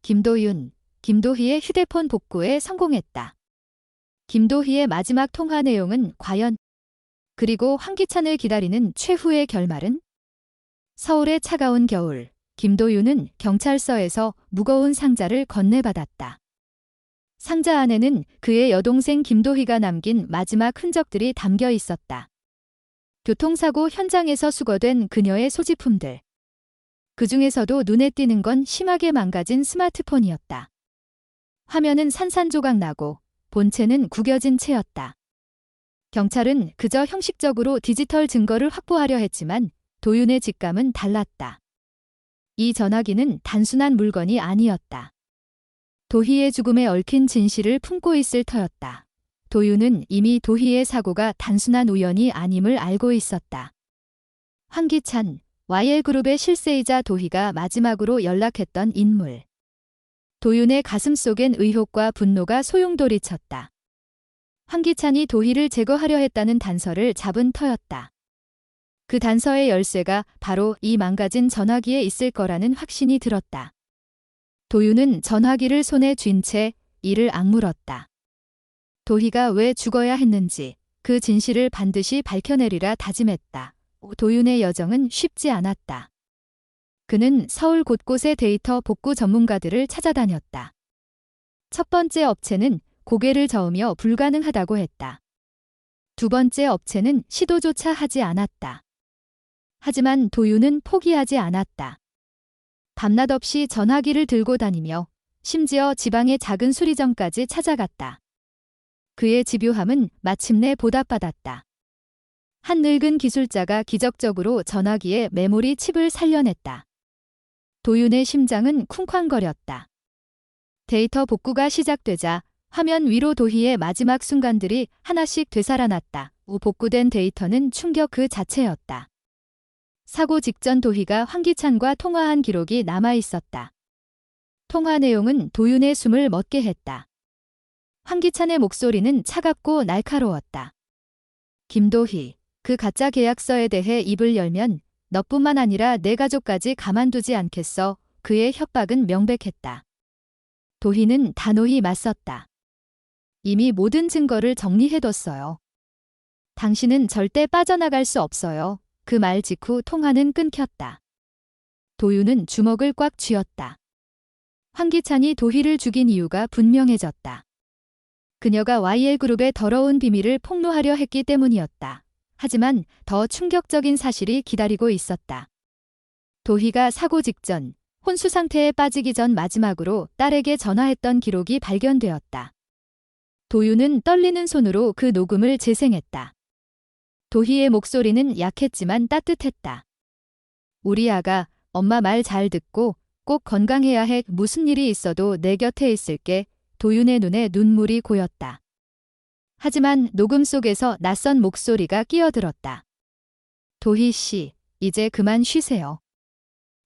김도윤, 김도희의 휴대폰 복구에 성공했다. 김도희의 마지막 통화 내용은 과연? 그리고 황기찬을 기다리는 최후의 결말은? 서울의 차가운 겨울, 김도윤은 경찰서에서 무거운 상자를 건네받았다. 상자 안에는 그의 여동생 김도희가 남긴 마지막 흔적들이 담겨 있었다. 교통사고 현장에서 수거된 그녀의 소지품들. 그 중에서도 눈에 띄는 건 심하게 망가진 스마트폰이었다. 화면은 산산조각 나고 본체는 구겨진 채였다. 경찰은 그저 형식적으로 디지털 증거를 확보하려 했지만 도윤의 직감은 달랐다. 이 전화기는 단순한 물건이 아니었다. 도희의 죽음에 얽힌 진실을 품고 있을 터였다. 도윤은 이미 도희의 사고가 단순한 우연이 아님을 알고 있었다. 황기찬, YL그룹의 실세이자 도희가 마지막으로 연락했던 인물. 도윤의 가슴속엔 의혹과 분노가 소용돌이쳤다. 황기찬이 도희를 제거하려 했다는 단서를 잡은 터였다. 그 단서의 열쇠가 바로 이 망가진 전화기에 있을 거라는 확신이 들었다. 도윤은 전화기를 손에 쥔 채 이를 악물었다. 도희가 왜 죽어야 했는지 그 진실을 반드시 밝혀내리라 다짐했다. 도윤의 여정은 쉽지 않았다. 그는 서울 곳곳의 데이터 복구 전문가들을 찾아다녔다. 첫 번째 업체는 고개를 저으며 불가능하다고 했다. 두 번째 업체는 시도조차 하지 않았다. 하지만 도윤은 포기하지 않았다. 밤낮 없이 전화기를 들고 다니며 심지어 지방의 작은 수리점까지 찾아갔다. 그의 집요함은 마침내 보답받았다. 한 늙은 기술자가 기적적으로 전화기에 메모리 칩을 살려냈다. 도윤의 심장은 쿵쾅거렸다. 데이터 복구가 시작되자 화면 위로 도희의 마지막 순간들이 하나씩 되살아났다. 복구된 데이터는 충격 그 자체였다. 사고 직전 도희가 황기찬과 통화한 기록이 남아 있었다. 통화 내용은 도윤의 숨을 멎게 했다. 황기찬의 목소리는 차갑고 날카로웠다. 김도희, 그 가짜 계약서에 대해 입을 열면 너뿐만 아니라 내 가족까지 가만두지 않겠어. 그의 협박은 명백했다. 도희는 단호히 맞섰다. 이미 모든 증거를 정리해뒀어요. 당신은 절대 빠져나갈 수 없어요. 그 말 직후 통화는 끊겼다. 도윤은 주먹을 꽉 쥐었다. 황기찬이 도희를 죽인 이유가 분명해졌다. 그녀가 YL그룹의 더러운 비밀을 폭로하려 했기 때문이었다. 하지만 더 충격적인 사실이 기다리고 있었다. 도희가 사고 직전, 혼수 상태에 빠지기 전 마지막으로 딸에게 전화했던 기록이 발견되었다. 도윤은 떨리는 손으로 그 녹음을 재생했다. 도희의 목소리는 약했지만 따뜻했다. 우리 아가, 엄마 말 잘 듣고 꼭 건강해야 해. 무슨 일이 있어도 내 곁에 있을게. 도윤의 눈에 눈물이 고였다. 하지만 녹음 속에서 낯선 목소리가 끼어들었다. 도희 씨, 이제 그만 쉬세요.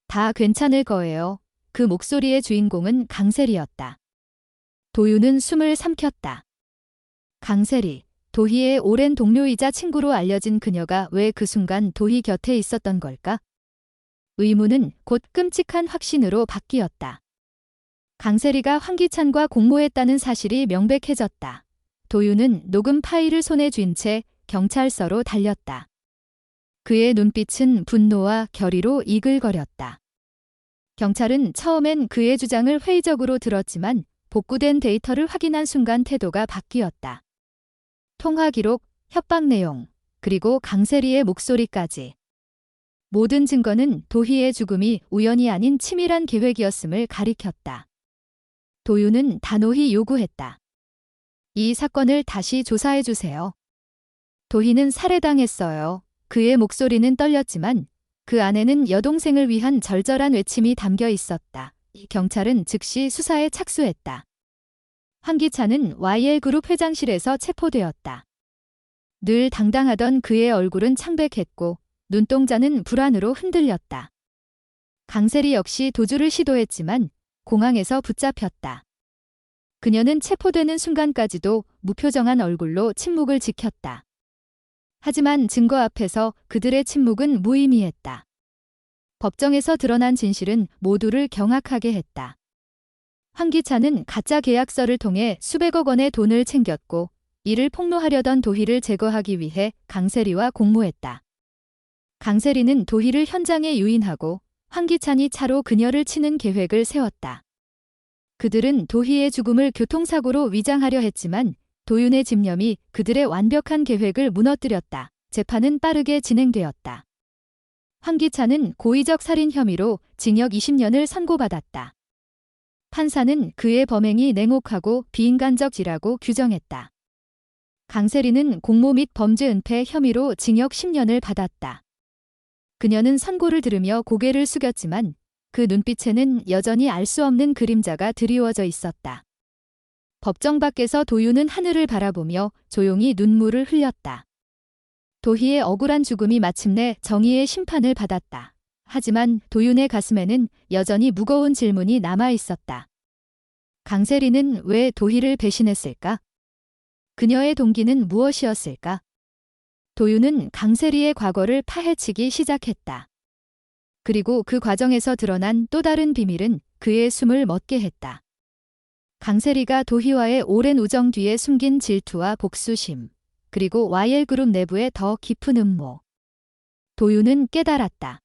다 괜찮을 거예요. 그 목소리의 주인공은 강세리였다. 도윤은 숨을 삼켰다. 강세리, 도희의 오랜 동료이자 친구로 알려진 그녀가 왜 그 순간 도희 곁에 있었던 걸까? 의문은 곧 끔찍한 확신으로 바뀌었다. 강세리가 황기찬과 공모했다는 사실이 명백해졌다. 도윤은 녹음 파일을 손에 쥔 채 경찰서로 달렸다. 그의 눈빛은 분노와 결의로 이글거렸다. 경찰은 처음엔 그의 주장을 회의적으로 들었지만 복구된 데이터를 확인한 순간 태도가 바뀌었다. 통화 기록, 협박 내용, 그리고 강세리의 목소리까지. 모든 증거는 도희의 죽음이 우연이 아닌 치밀한 계획이었음을 가리켰다. 도윤은 단호히 요구했다. 이 사건을 다시 조사해 주세요. 도희는 살해당했어요. 그의 목소리는 떨렸지만 그 안에는 여동생을 위한 절절한 외침이 담겨 있었다. 경찰은 즉시 수사에 착수했다. 황기찬은 YL그룹 회장실에서 체포되었다. 늘 당당하던 그의 얼굴은 창백했고 눈동자는 불안으로 흔들렸다. 강세리 역시 도주를 시도했지만 공항에서 붙잡혔다. 그녀는 체포되는 순간까지도 무표정한 얼굴로 침묵을 지켰다. 하지만 증거 앞에서 그들의 침묵은 무의미했다. 법정에서 드러난 진실은 모두를 경악하게 했다. 황기찬은 가짜 계약서를 통해 수백억 원의 돈을 챙겼고 이를 폭로하려던 도희를 제거하기 위해 강세리와 공모했다. 강세리는 도희를 현장에 유인하고 황기찬이 차로 그녀를 치는 계획을 세웠다. 그들은 도희의 죽음을 교통사고로 위장하려 했지만 도윤의 집념이 그들의 완벽한 계획을 무너뜨렸다. 재판은 빠르게 진행되었다. 황기찬은 고의적 살인 혐의로 징역 20년을 선고받았다. 판사는 그의 범행이 냉혹하고 비인간적이라고 규정했다. 강세리는 공모 및 범죄 은폐 혐의로 징역 10년을 받았다. 그녀는 선고를 들으며 고개를 숙였지만 그 눈빛에는 여전히 알 수 없는 그림자가 드리워져 있었다. 법정 밖에서 도윤은 하늘을 바라보며 조용히 눈물을 흘렸다. 도희의 억울한 죽음이 마침내 정의의 심판을 받았다. 하지만 도윤의 가슴에는 여전히 무거운 질문이 남아 있었다. 강세리는 왜 도희를 배신했을까? 그녀의 동기는 무엇이었을까? 도윤은 강세리의 과거를 파헤치기 시작했다. 그리고 그 과정에서 드러난 또 다른 비밀은 그의 숨을 멎게 했다. 강세리가 도희와의 오랜 우정 뒤에 숨긴 질투와 복수심, 그리고 YL그룹 내부의 더 깊은 음모. 도윤은 깨달았다.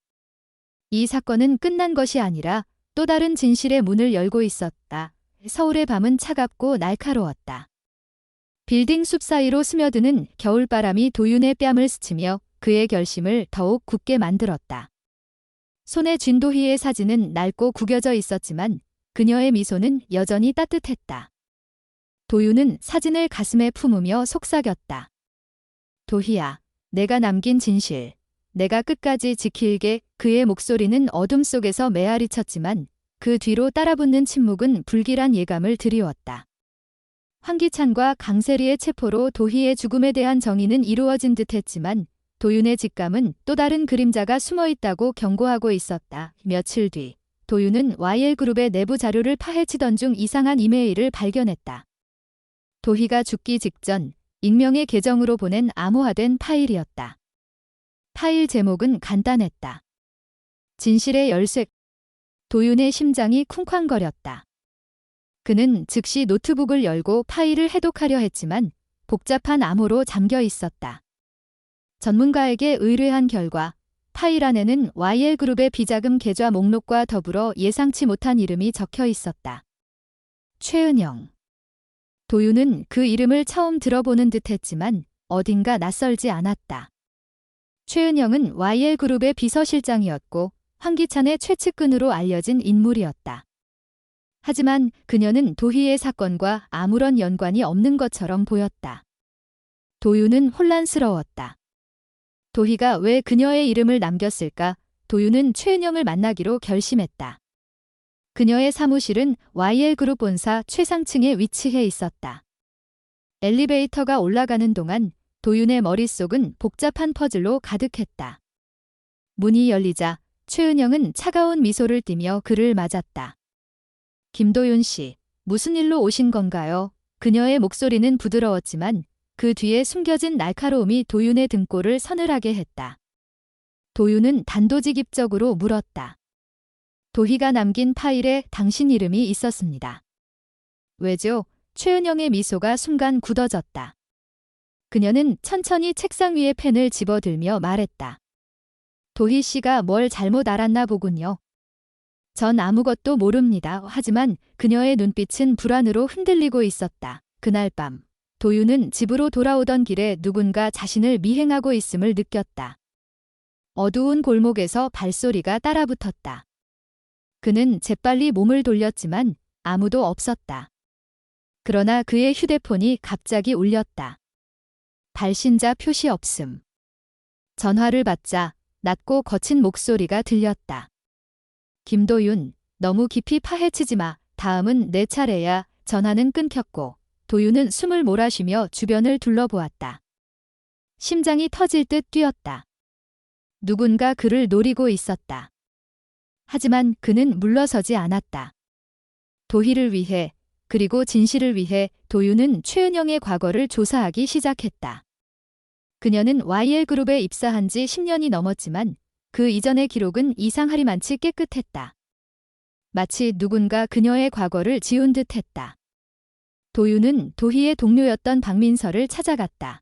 이 사건은 끝난 것이 아니라 또 다른 진실의 문을 열고 있었다. 서울의 밤은 차갑고 날카로웠다. 빌딩 숲 사이로 스며드는 겨울바람이 도윤의 뺨을 스치며 그의 결심을 더욱 굳게 만들었다. 손에 쥔 도희의 사진은 낡고 구겨져 있었지만 그녀의 미소는 여전히 따뜻했다. 도윤은 사진을 가슴에 품으며 속삭였다. 도희야, 내가 남긴 진실, 내가 끝까지 지킬게. 그의 목소리는 어둠 속에서 메아리쳤지만 그 뒤로 따라붙는 침묵은 불길한 예감을 드리웠다. 황기찬과 강세리의 체포로 도희의 죽음에 대한 정의는 이루어진 듯했지만 도윤의 직감은 또 다른 그림자가 숨어있다고 경고하고 있었다. 며칠 뒤 도윤은 YL그룹의 내부 자료를 파헤치던 중 이상한 이메일을 발견했다. 도희가 죽기 직전 익명의 계정으로 보낸 암호화된 파일이었다. 파일 제목은 간단했다. 진실의 열쇠. 도윤의 심장이 쿵쾅거렸다. 그는 즉시 노트북을 열고 파일을 해독하려 했지만 복잡한 암호로 잠겨 있었다. 전문가에게 의뢰한 결과 파일 안에는 YL그룹의 비자금 계좌 목록과 더불어 예상치 못한 이름이 적혀 있었다. 최은영. 도윤은 그 이름을 처음 들어보는 듯했지만 어딘가 낯설지 않았다. 최은영은 YL그룹의 비서실장이었고 황기찬의 최측근으로 알려진 인물이었다. 하지만 그녀는 도희의 사건과 아무런 연관이 없는 것처럼 보였다. 도윤은 혼란스러웠다. 도희가 왜 그녀의 이름을 남겼을까? 도윤은 최은영을 만나기로 결심했다. 그녀의 사무실은 YL그룹 본사 최상층에 위치해 있었다. 엘리베이터가 올라가는 동안 도윤의 머릿속은 복잡한 퍼즐로 가득했다. 문이 열리자 최은영은 차가운 미소를 띠며 그를 맞았다. 김도윤 씨, 무슨 일로 오신 건가요? 그녀의 목소리는 부드러웠지만 그 뒤에 숨겨진 날카로움이 도윤의 등골을 서늘하게 했다. 도윤은 단도직입적으로 물었다. 도희가 남긴 파일에 당신 이름이 있었습니다. 왜죠? 최은영의 미소가 순간 굳어졌다. 그녀는 천천히 책상 위에 펜을 집어들며 말했다. 도희 씨가 뭘 잘못 알았나 보군요. 전 아무것도 모릅니다. 하지만 그녀의 눈빛은 불안으로 흔들리고 있었다. 그날 밤 도윤은 집으로 돌아오던 길에 누군가 자신을 미행하고 있음을 느꼈다. 어두운 골목에서 발소리가 따라붙었다. 그는 재빨리 몸을 돌렸지만 아무도 없었다. 그러나 그의 휴대폰이 갑자기 울렸다. 발신자 표시 없음. 전화를 받자 낮고 거친 목소리가 들렸다. 김도윤, 너무 깊이 파헤치지 마. 다음은 내 차례야. 전화는 끊겼고 도윤은 숨을 몰아쉬며 주변을 둘러보았다. 심장이 터질 듯 뛰었다. 누군가 그를 노리고 있었다. 하지만 그는 물러서지 않았다. 도희를 위해, 그리고 진실을 위해 도윤은 최은영의 과거를 조사하기 시작했다. 그녀는 YL그룹에 입사한 지 10년이 넘었지만 그 이전의 기록은 이상하리만치 깨끗했다. 마치 누군가 그녀의 과거를 지운 듯 했다. 도윤은 도희의 동료였던 박민서를 찾아갔다.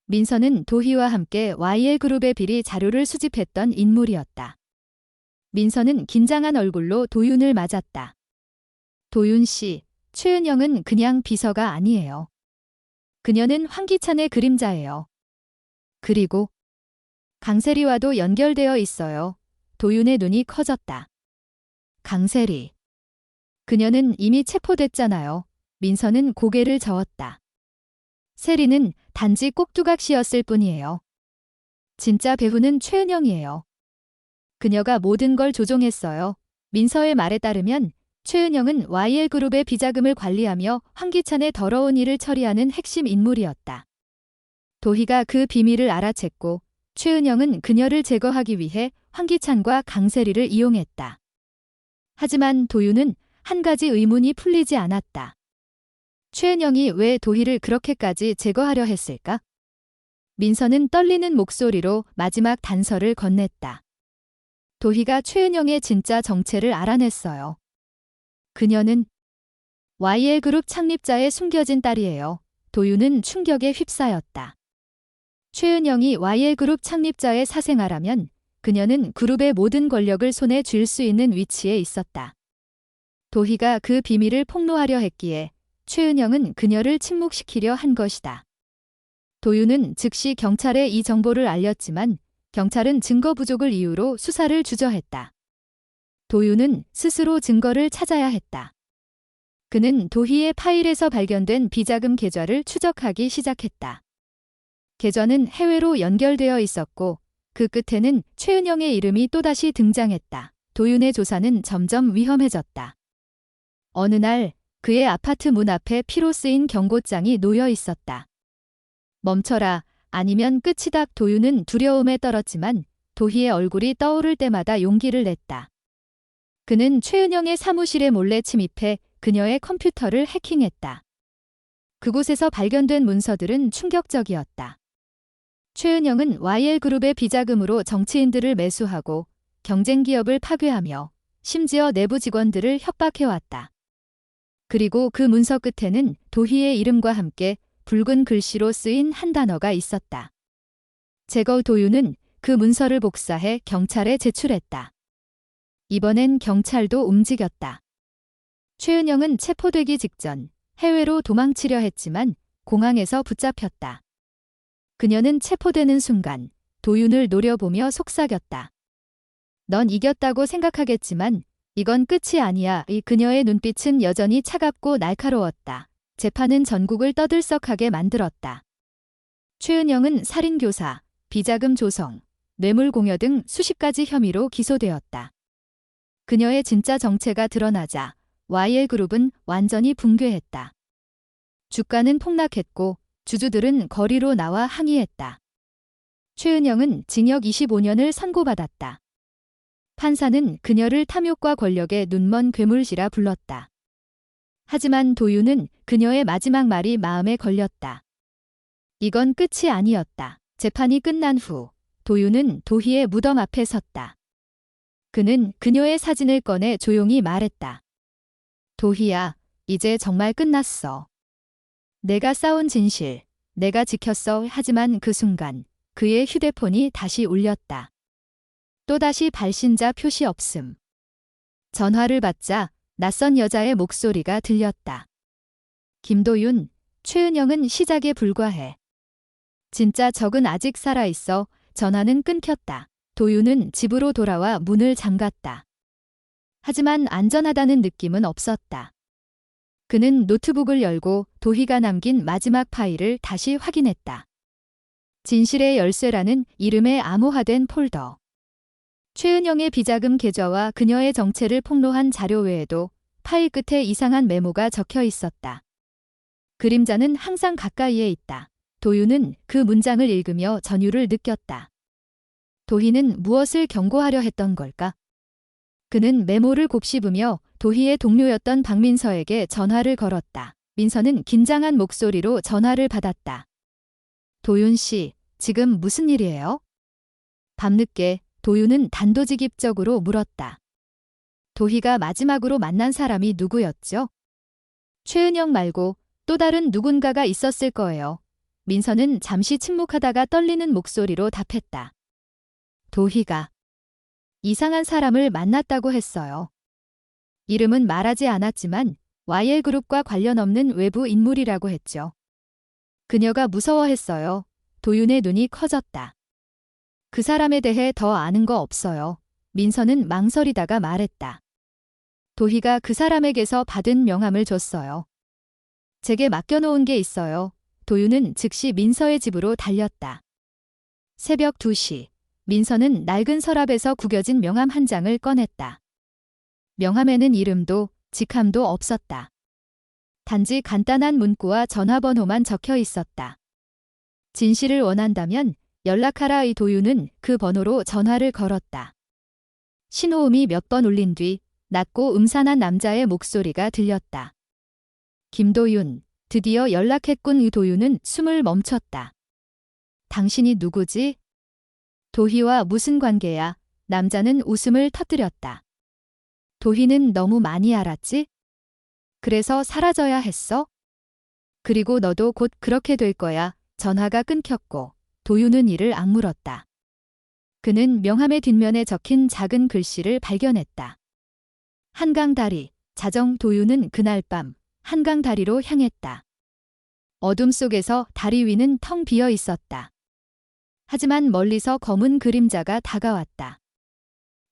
민서는 도희와 함께 YL그룹의 비리 자료를 수집했던 인물이었다. 민서는 긴장한 얼굴로 도윤을 맞았다. 도윤 씨, 최은영은 그냥 비서가 아니에요. 그녀는 황기찬의 그림자예요. 그리고 강세리와도 연결되어 있어요. 도윤의 눈이 커졌다. 강세리. 그녀는 이미 체포됐잖아요. 민서는 고개를 저었다. 세리는 단지 꼭두각시였을 뿐이에요. 진짜 배후는 최은영이에요. 그녀가 모든 걸 조종했어요. 민서의 말에 따르면 최은영은 YL그룹의 비자금을 관리하며 황기찬의 더러운 일을 처리하는 핵심 인물이었다. 도희가 그 비밀을 알아챘고 최은영은 그녀를 제거하기 위해 황기찬과 강세리를 이용했다. 하지만 도윤은 한 가지 의문이 풀리지 않았다. 최은영이 왜 도희를 그렇게까지 제거하려 했을까? 민서는 떨리는 목소리로 마지막 단서를 건넸다. 도희가 최은영의 진짜 정체를 알아냈어요. 그녀는 YL그룹 창립자의 숨겨진 딸이에요. 도윤은 충격에 휩싸였다. 최은영이 YL그룹 창립자의 사생아라면 그녀는 그룹의 모든 권력을 손에 쥘 수 있는 위치에 있었다. 도희가 그 비밀을 폭로하려 했기에 최은영은 그녀를 침묵시키려 한 것이다. 도윤은 즉시 경찰에 이 정보를 알렸지만 경찰은 증거 부족을 이유로 수사를 주저했다. 도윤은 스스로 증거를 찾아야 했다. 그는 도희의 파일에서 발견된 비자금 계좌를 추적하기 시작했다. 계좌는 해외로 연결되어 있었고 그 끝에는 최은영의 이름이 또다시 등장했다. 도윤의 조사는 점점 위험해졌다. 어느 날 그의 아파트 문 앞에 피로 쓰인 경고장이 놓여 있었다. 멈춰라, 아니면 끝이다. 도윤은 두려움에 떨었지만 도희의 얼굴이 떠오를 때마다 용기를 냈다. 그는 최은영의 사무실에 몰래 침입해 그녀의 컴퓨터를 해킹했다. 그곳에서 발견된 문서들은 충격적이었다. 최은영은 YL그룹의 비자금으로 정치인들을 매수하고 경쟁 기업을 파괴하며 심지어 내부 직원들을 협박해왔다. 그리고 그 문서 끝에는 도희의 이름과 함께 붉은 글씨로 쓰인 한 단어가 있었다. 제거. 도윤은 그 문서를 복사해 경찰에 제출했다. 이번엔 경찰도 움직였다. 최은영은 체포되기 직전 해외로 도망치려 했지만 공항에서 붙잡혔다. 그녀는 체포되는 순간 도윤을 노려보며 속삭였다. 넌 이겼다고 생각하겠지만 이건 끝이 아니야. 이 그녀의 눈빛은 여전히 차갑고 날카로웠다. 재판은 전국을 떠들썩하게 만들었다. 최은영은 살인교사, 비자금 조성, 뇌물 공여 등 수십 가지 혐의로 기소되었다. 그녀의 진짜 정체가 드러나자 YL그룹은 완전히 붕괴했다. 주가는 폭락했고 주주들은 거리로 나와 항의했다. 최은영은 징역 25년을 선고받았다. 판사는 그녀를 탐욕과 권력의 눈먼 괴물이라 불렀다. 하지만 도윤은 그녀의 마지막 말이 마음에 걸렸다. 이건 끝이 아니었다. 재판이 끝난 후 도윤은 도희의 무덤 앞에 섰다. 그는 그녀의 사진을 꺼내 조용히 말했다. 도희야, 이제 정말 끝났어. 내가 쌓은 진실, 내가 지켰어. 하지만 그 순간 그의 휴대폰이 다시 울렸다. 또다시 발신자 표시 없음. 전화를 받자 낯선 여자의 목소리가 들렸다. 김도윤, 최은영은 시작에 불과해. 진짜 적은 아직 살아있어. 전화는 끊겼다. 도윤은 집으로 돌아와 문을 잠갔다. 하지만 안전하다는 느낌은 없었다. 그는 노트북을 열고 도희가 남긴 마지막 파일을 다시 확인했다. 진실의 열쇠라는 이름의 암호화된 폴더. 최은영의 비자금 계좌와 그녀의 정체를 폭로한 자료 외에도 파일 끝에 이상한 메모가 적혀 있었다. 그림자는 항상 가까이에 있다. 도윤은 그 문장을 읽으며 전율을 느꼈다. 도희는 무엇을 경고하려 했던 걸까? 그는 메모를 곱씹으며 도희의 동료였던 박민서에게 전화를 걸었다. 민서는 긴장한 목소리로 전화를 받았다. 도윤 씨, 지금 무슨 일이에요? 밤늦게 도윤은 단도직입적으로 물었다. 도희가 마지막으로 만난 사람이 누구였죠? 최은영 말고 또 다른 누군가가 있었을 거예요. 민서는 잠시 침묵하다가 떨리는 목소리로 답했다. 도희가 이상한 사람을 만났다고 했어요. 이름은 말하지 않았지만 YL그룹과 관련 없는 외부 인물이라고 했죠. 그녀가 무서워했어요. 도윤의 눈이 커졌다. 그 사람에 대해 더 아는 거 없어요. 민서는 망설이다가 말했다. 도희가 그 사람에게서 받은 명함을 줬어요. 제게 맡겨놓은 게 있어요. 도윤은 즉시 민서의 집으로 달렸다. 새벽 2시, 민서는 낡은 서랍에서 구겨진 명함 한 장을 꺼냈다. 명함에는 이름도 직함도 없었다. 단지 간단한 문구와 전화번호만 적혀 있었다. 진실을 원한다면 연락하라의 도윤은 그 번호로 전화를 걸었다. 신호음이 몇 번 울린 뒤 낮고 음산한 남자의 목소리가 들렸다. 김도윤, 드디어 연락했군. 도윤은 숨을 멈췄다. 당신이 누구지? 도희와 무슨 관계야? 남자는 웃음을 터뜨렸다. 도희는 너무 많이 알았지? 그래서 사라져야 했어? 그리고 너도 곧 그렇게 될 거야. 전화가 끊겼고 도윤은 이를 악물었다. 그는 명함의 뒷면에 적힌 작은 글씨를 발견했다. 한강다리, 자정. 도윤은 그날 밤 한강다리로 향했다. 어둠 속에서 다리 위는 텅 비어 있었다. 하지만 멀리서 검은 그림자가 다가왔다.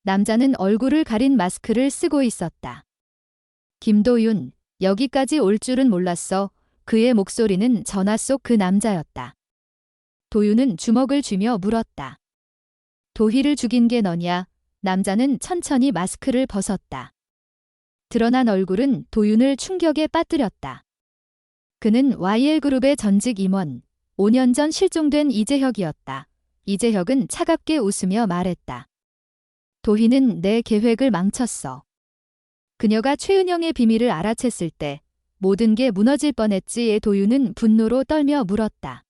남자는 얼굴을 가린 마스크를 쓰고 있었다. 김도윤, 여기까지 올 줄은 몰랐어. 그의 목소리는 전화 속 그 남자였다. 도윤은 주먹을 쥐며 물었다. 도희를 죽인 게 너냐? 남자는 천천히 마스크를 벗었다. 드러난 얼굴은 도윤을 충격에 빠뜨렸다. 그는 YL그룹의 전직 임원, 5년 전 실종된 이재혁이었다. 이재혁은 차갑게 웃으며 말했다. 도희는 내 계획을 망쳤어. 그녀가 최은영의 비밀을 알아챘을 때 모든 게 무너질 뻔했지. 도윤은 분노로 떨며 물었다.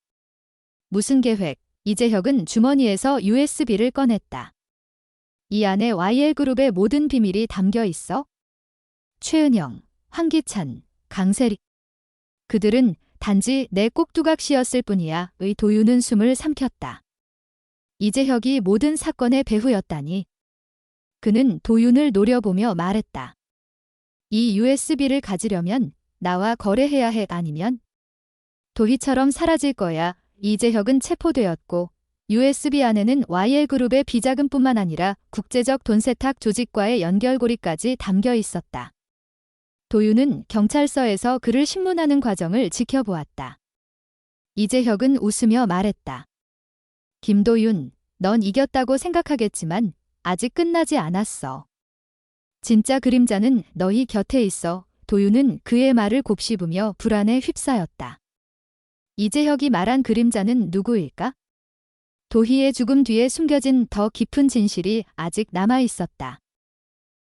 무슨 계획? 이재혁은 주머니에서 USB를 꺼냈다. 이 안에 YL그룹의 모든 비밀이 담겨 있어? 최은영, 황기찬, 강세리. 그들은 단지 내 꼭두각시였을 뿐이야. 도윤은 숨을 삼켰다. 이재혁이 모든 사건의 배후였다니. 그는 도윤을 노려보며 말했다. 이 USB를 가지려면 나와 거래해야 해. 아니면 도희처럼 사라질 거야. 이재혁은 체포되었고 USB 안에는 YL그룹의 비자금뿐만 아니라 국제적 돈세탁 조직과의 연결고리까지 담겨 있었다. 도윤은 경찰서에서 그를 신문하는 과정을 지켜보았다. 이재혁은 웃으며 말했다. 김도윤, 넌 이겼다고 생각하겠지만 아직 끝나지 않았어. 진짜 그림자는 너희 곁에 있어. 도윤은 그의 말을 곱씹으며 불안에 휩싸였다. 이재혁이 말한 그림자는 누구일까? 도희의 죽음 뒤에 숨겨진 더 깊은 진실이 아직 남아 있었다.